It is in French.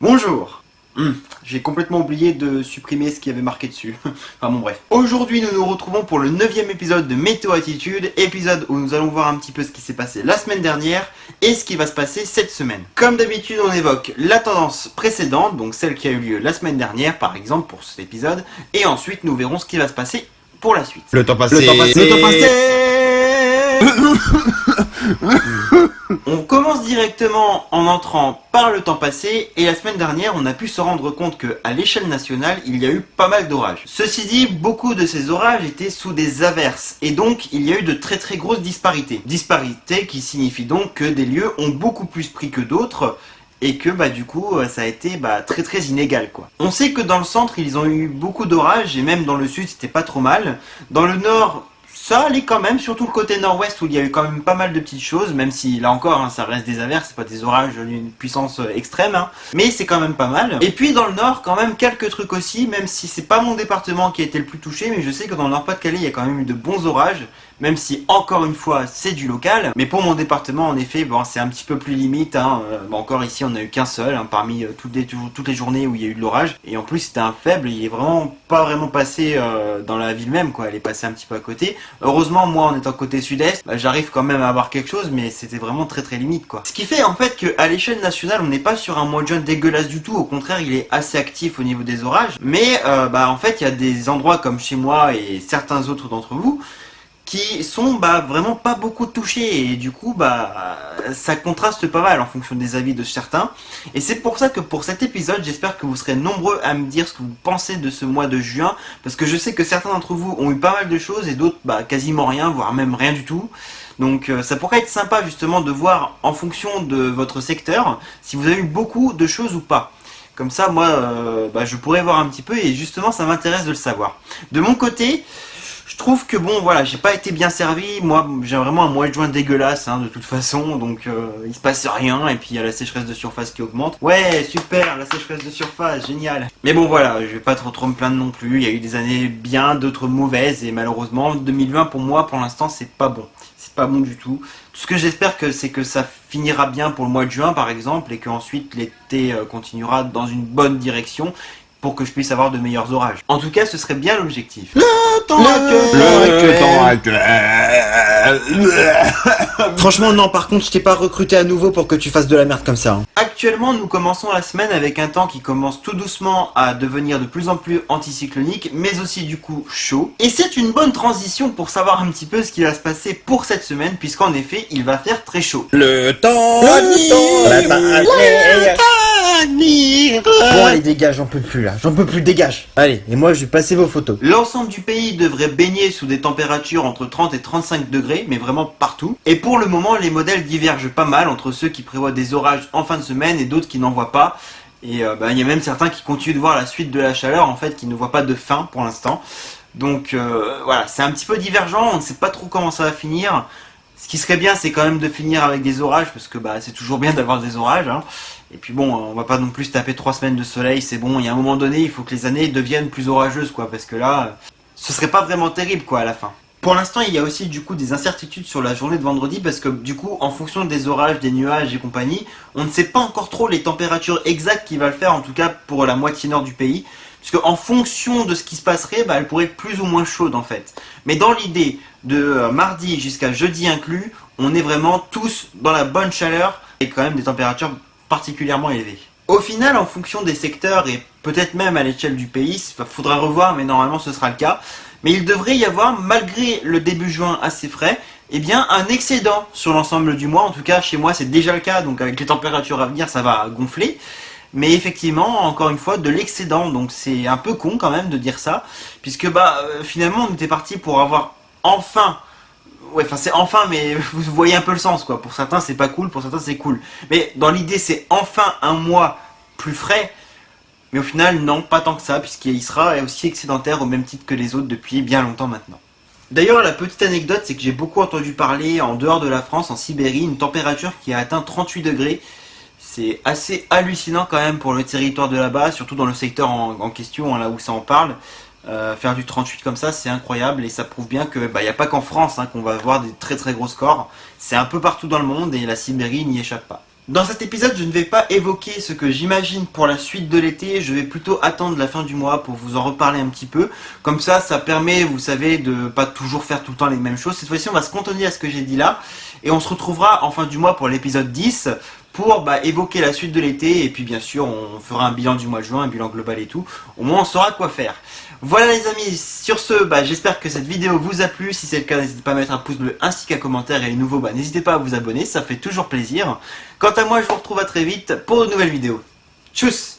Bonjour. J'ai complètement oublié de supprimer ce qui avait marqué dessus. Enfin bon bref. Aujourd'hui nous nous retrouvons pour le 9e épisode de Météo Attitude, épisode où nous allons voir un petit peu ce qui s'est passé la semaine dernière et ce qui va se passer cette semaine. Comme d'habitude on évoque la tendance précédente, donc celle qui a eu lieu la semaine dernière par exemple pour cet épisode, et ensuite nous verrons ce qui va se passer pour la suite. Le temps passé. Le temps passé. On commence directement en entrant par le temps passé, et la semaine dernière on a pu se rendre compte qu'à l'échelle nationale il y a eu pas mal d'orages. Ceci dit, beaucoup de ces orages étaient sous des averses, et donc il y a eu de très grosses disparités. Disparités qui signifient donc que des lieux ont beaucoup plus pris que d'autres, et que du coup ça a été très inégal quoi. On sait que dans le centre ils ont eu beaucoup d'orages, et même dans le sud c'était pas trop mal. Dans le nord ça allait quand même, surtout le côté nord-ouest où il y a eu quand même pas mal de petites choses, même si là encore ça reste des averses, c'est pas des orages d'une puissance extrême, mais c'est quand même pas mal. Et puis dans le nord quand même quelques trucs aussi, même si c'est pas mon département qui a été le plus touché, mais je sais que dans le Nord-Pas-de-Calais il y a quand même eu de bons orages, même si encore une fois c'est du local. Mais pour mon département en effet c'est un petit peu plus limite, encore ici on a eu qu'un seul parmi toutes les journées où il y a eu de l'orage, et en plus c'était un faible, il est vraiment pas vraiment passé dans la ville même quoi, il est passé un petit peu à côté. Heureusement moi en étant côté sud-est, j'arrive quand même à avoir quelque chose, mais c'était vraiment très limite quoi. Ce qui fait en fait qu'à l'échelle nationale on n'est pas sur un mois de juin dégueulasse du tout, au contraire il est assez actif au niveau des orages, mais en fait il y a des endroits comme chez moi et certains autres d'entre vous qui sont vraiment pas beaucoup touchés, et du coup ça contraste pas mal en fonction des avis de certains. Et c'est pour ça que pour cet épisode j'espère que vous serez nombreux à me dire ce que vous pensez de ce mois de juin, parce que je sais que certains d'entre vous ont eu pas mal de choses et d'autres quasiment rien, voire même rien du tout. Donc ça pourrait être sympa justement de voir en fonction de votre secteur si vous avez eu beaucoup de choses ou pas. Comme ça moi je pourrais voir un petit peu, et justement ça m'intéresse de le savoir. De mon côté, je trouve que j'ai pas été bien servi. Moi j'ai vraiment un mois de juin dégueulasse de toute façon, donc il se passe rien, et puis il y a la sécheresse de surface qui augmente. Ouais super, la sécheresse de surface, génial. Mais je vais pas trop me plaindre non plus, il y a eu des années bien, d'autres mauvaises, et malheureusement 2020 pour moi pour l'instant c'est pas bon. C'est pas bon du tout. Tout ce que j'espère c'est que ça finira bien pour le mois de juin par exemple, et qu'ensuite l'été continuera dans une bonne direction, pour que je puisse avoir de meilleurs orages. En tout cas, ce serait bien l'objectif. Le temps actuel. Franchement, non, par contre, je t'ai pas recruté à nouveau pour que tu fasses de la merde comme ça. Actuellement, nous commençons la semaine avec un temps qui commence tout doucement à devenir de plus en plus anticyclonique, mais aussi du coup chaud. Et c'est une bonne transition pour savoir un petit peu ce qui va se passer pour cette semaine, puisqu'en effet, il va faire très chaud. Le temps. Bon, allez, dégage, j'en peux plus là. J'en peux plus, dégage. Allez, et moi, je vais passer vos photos. L'ensemble du pays devrait baigner sous des températures entre 30 et 35 degrés, mais vraiment partout. Et pour le moment, les modèles divergent pas mal entre ceux qui prévoient des orages en fin de semaine et d'autres qui n'en voient pas. Et il y a même certains qui continuent de voir la suite de la chaleur, en fait, qui ne voient pas de fin pour l'instant. Donc voilà, c'est un petit peu divergent, on ne sait pas trop comment ça va finir. Ce qui serait bien, c'est quand même de finir avec des orages, parce que c'est toujours bien d'avoir des orages. Et puis on va pas non plus se taper 3 semaines de soleil, c'est bon, il y a un moment donné, il faut que les années deviennent plus orageuses, quoi, parce que là, ce serait pas vraiment terrible, quoi, à la fin. Pour l'instant, il y a aussi du coup des incertitudes sur la journée de vendredi, parce que du coup, en fonction des orages, des nuages et compagnie, on ne sait pas encore trop les températures exactes qu'il va le faire, en tout cas pour la moitié nord du pays. Puisque en fonction de ce qui se passerait, elle pourrait être plus ou moins chaude en fait. Mais dans l'idée de mardi jusqu'à jeudi inclus, on est vraiment tous dans la bonne chaleur et quand même des températures particulièrement élevées. Au final, en fonction des secteurs et peut-être même à l'échelle du pays, il faudra revoir, mais normalement ce sera le cas. Mais il devrait y avoir, malgré le début juin assez frais, un excédent sur l'ensemble du mois. En tout cas, chez moi c'est déjà le cas, donc avec les températures à venir, ça va gonfler. Mais effectivement, encore une fois, de l'excédent, donc c'est un peu con quand même de dire ça, puisque finalement on était parti pour avoir enfin, c'est enfin, mais vous voyez un peu le sens quoi, pour certains c'est pas cool, pour certains c'est cool, mais dans l'idée c'est enfin un mois plus frais, mais au final non, pas tant que ça, puisqu'il sera aussi excédentaire au même titre que les autres depuis bien longtemps maintenant. D'ailleurs, la petite anecdote, c'est que j'ai beaucoup entendu parler en dehors de la France, en Sibérie, une température qui a atteint 38 degrés. C'est assez hallucinant quand même pour le territoire de là-bas, surtout dans le secteur en question, là où ça en parle. Faire du 38 comme ça, c'est incroyable, et ça prouve bien que y a pas qu'en France qu'on va avoir des très gros scores. C'est un peu partout dans le monde, et la Sibérie n'y échappe pas. Dans cet épisode, je ne vais pas évoquer ce que j'imagine pour la suite de l'été, je vais plutôt attendre la fin du mois pour vous en reparler un petit peu. Comme ça permet, vous savez, de pas toujours faire tout le temps les mêmes choses. Cette fois-ci, on va se cantonner à ce que j'ai dit là, et on se retrouvera en fin du mois pour l'épisode 10, pour évoquer la suite de l'été, et puis bien sûr, on fera un bilan du mois de juin, un bilan global et tout. Au moins, on saura quoi faire. Voilà les amis, sur ce, j'espère que cette vidéo vous a plu. Si c'est le cas, n'hésitez pas à mettre un pouce bleu ainsi qu'un commentaire. Et les nouveaux, n'hésitez pas à vous abonner, ça fait toujours plaisir. Quant à moi, je vous retrouve à très vite pour de nouvelles vidéos. Tchuss!